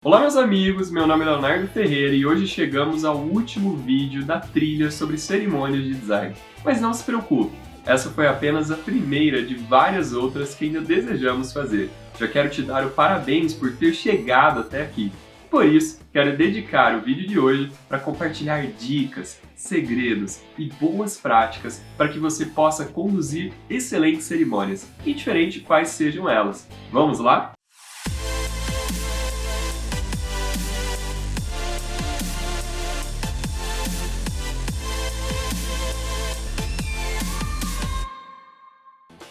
Olá meus amigos, meu nome é Leonardo Ferreira e hoje chegamos ao último vídeo da trilha sobre cerimônias de design. Mas não se preocupe, essa foi apenas a primeira de várias outras que ainda desejamos fazer. Já quero te dar o parabéns por ter chegado até aqui. Por isso, quero dedicar o vídeo de hoje para compartilhar dicas, segredos e boas práticas para que você possa conduzir excelentes cerimônias, indiferente de quais sejam elas. Vamos lá?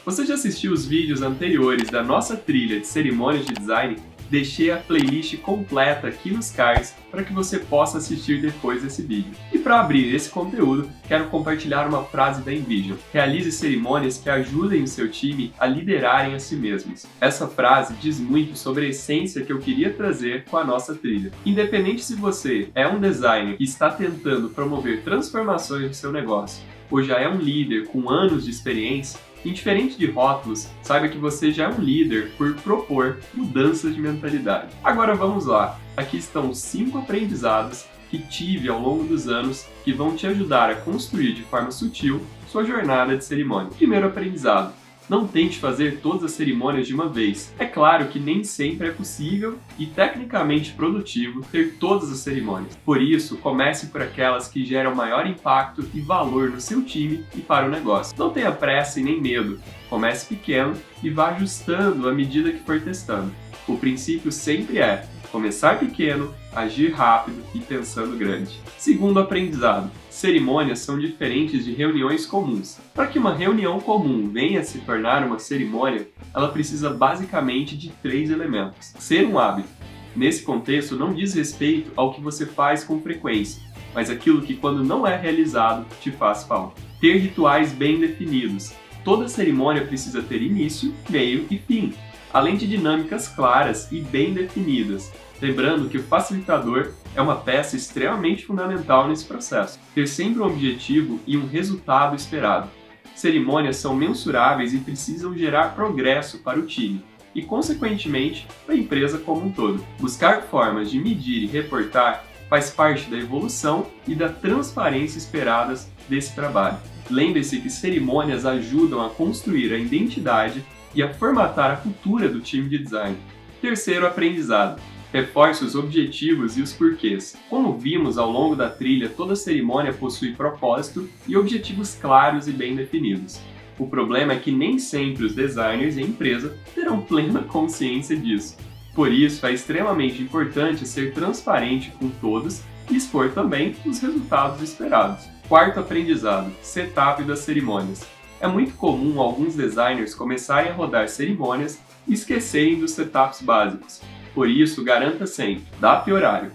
Você já assistiu os vídeos anteriores da nossa trilha de cerimônias de design? Deixei a playlist completa aqui nos cards para que você possa assistir depois desse vídeo. E para abrir esse conteúdo, quero compartilhar uma frase da Envision: realize cerimônias que ajudem o seu time a liderarem a si mesmos. Essa frase diz muito sobre a essência que eu queria trazer com a nossa trilha. Independente se você é um designer que está tentando promover transformações no seu negócio, ou já é um líder com anos de experiência, indiferente de rótulos, saiba que você já é um líder por propor mudanças de mentalidade. Agora vamos lá, aqui estão 5 aprendizados que tive ao longo dos anos que vão te ajudar a construir de forma sutil sua jornada de cerimônia. Primeiro aprendizado: não tente fazer todas as cerimônias de uma vez. É claro que nem sempre é possível e tecnicamente produtivo ter todas as cerimônias. Por isso, comece por aquelas que geram maior impacto e valor no seu time e para o negócio. Não tenha pressa e nem medo. Comece pequeno e vá ajustando à medida que for testando. O princípio sempre é começar pequeno, agir rápido e pensando grande. Segundo aprendizado: cerimônias são diferentes de reuniões comuns. Para que uma reunião comum venha a se tornar uma cerimônia, ela precisa basicamente de 3 elementos. Ser um hábito. Nesse contexto, não diz respeito ao que você faz com frequência, mas aquilo que, quando não é realizado, te faz falta. Ter rituais bem definidos. Toda cerimônia precisa ter início, meio e fim, além de dinâmicas claras e bem definidas. Lembrando que o facilitador é uma peça extremamente fundamental nesse processo. Ter sempre um objetivo e um resultado esperado. Cerimônias são mensuráveis e precisam gerar progresso para o time e, consequentemente, para a empresa como um todo. Buscar formas de medir e reportar faz parte da evolução e da transparência esperadas desse trabalho. Lembre-se que cerimônias ajudam a construir a identidade e a formatar a cultura do time de design. Terceiro aprendizado: reforce os objetivos e os porquês. Como vimos ao longo da trilha, toda cerimônia possui propósito e objetivos claros e bem definidos. O problema é que nem sempre os designers e a empresa terão plena consciência disso. Por isso, é extremamente importante ser transparente com todos e expor também os resultados esperados. Quarto aprendizado: setup das cerimônias. É muito comum alguns designers começarem a rodar cerimônias e esquecerem dos setups básicos. Por isso, garanta sempre data e horário.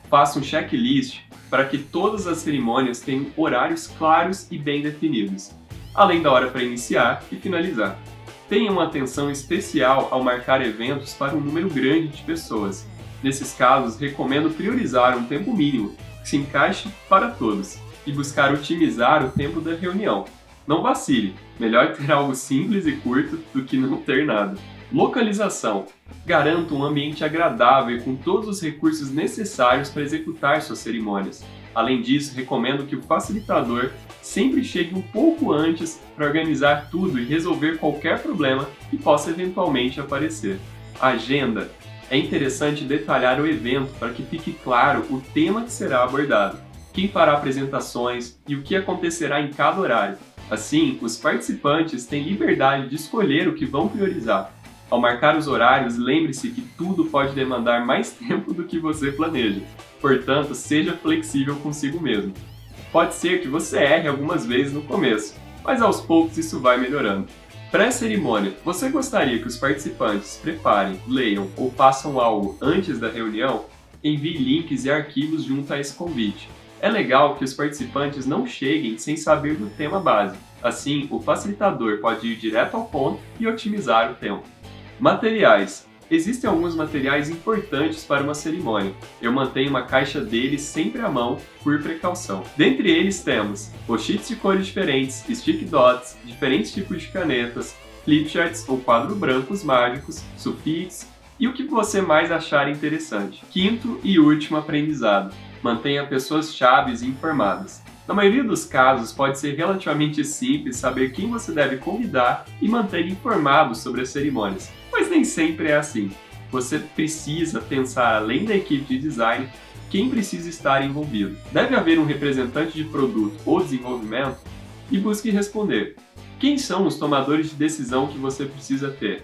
Faça um checklist para que todas as cerimônias tenham horários claros e bem definidos, além da hora para iniciar e finalizar. Tenha uma atenção especial ao marcar eventos para um número grande de pessoas. Nesses casos, recomendo priorizar um tempo mínimo que se encaixe para todos e buscar otimizar o tempo da reunião. Não vacile, melhor ter algo simples e curto do que não ter nada. Localização. Garanta um ambiente agradável e com todos os recursos necessários para executar suas cerimônias. Além disso, recomendo que o facilitador sempre chegue um pouco antes para organizar tudo e resolver qualquer problema que possa eventualmente aparecer. Agenda. É interessante detalhar o evento para que fique claro o tema que será abordado, quem fará apresentações e o que acontecerá em cada horário. Assim, os participantes têm liberdade de escolher o que vão priorizar. Ao marcar os horários, lembre-se que tudo pode demandar mais tempo do que você planeja. Portanto, seja flexível consigo mesmo. Pode ser que você erre algumas vezes no começo, mas aos poucos isso vai melhorando. Pré-cerimônia. Você gostaria que os participantes preparem, leiam ou façam algo antes da reunião? Envie links e arquivos junto a esse convite. É legal que os participantes não cheguem sem saber do tema base. Assim, o facilitador pode ir direto ao ponto e otimizar o tempo. Materiais. Existem alguns materiais importantes para uma cerimônia. Eu mantenho uma caixa deles sempre à mão, por precaução. Dentre eles temos post-its de cores diferentes, stick dots, diferentes tipos de canetas, flipcharts ou quadros brancos mágicos, sulfites e o que você mais achar interessante. Quinto e último aprendizado: mantenha pessoas chaves informadas. Na maioria dos casos, pode ser relativamente simples saber quem você deve convidar e manter informado sobre as cerimônias, mas nem sempre é assim. Você precisa pensar além da equipe de design quem precisa estar envolvido. Deve haver um representante de produto ou desenvolvimento e busque responder. Quem são os tomadores de decisão que você precisa ter?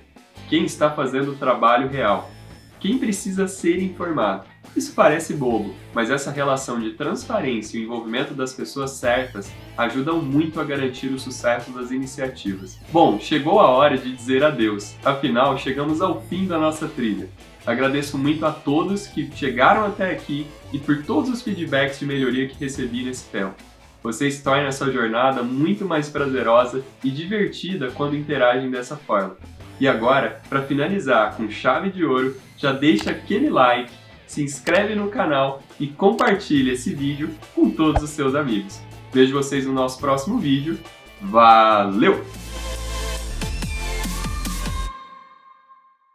Quem está fazendo o trabalho real? Quem precisa ser informado? Isso parece bobo, mas essa relação de transparência e o envolvimento das pessoas certas ajudam muito a garantir o sucesso das iniciativas. Bom, chegou a hora de dizer adeus. Afinal, chegamos ao fim da nossa trilha. Agradeço muito a todos que chegaram até aqui e por todos os feedbacks de melhoria que recebi nesse tempo. Vocês tornam essa jornada muito mais prazerosa e divertida quando interagem dessa forma. E agora, para finalizar com chave de ouro, já deixa aquele like, se inscreve no canal e compartilha esse vídeo com todos os seus amigos. Vejo vocês no nosso próximo vídeo. Valeu!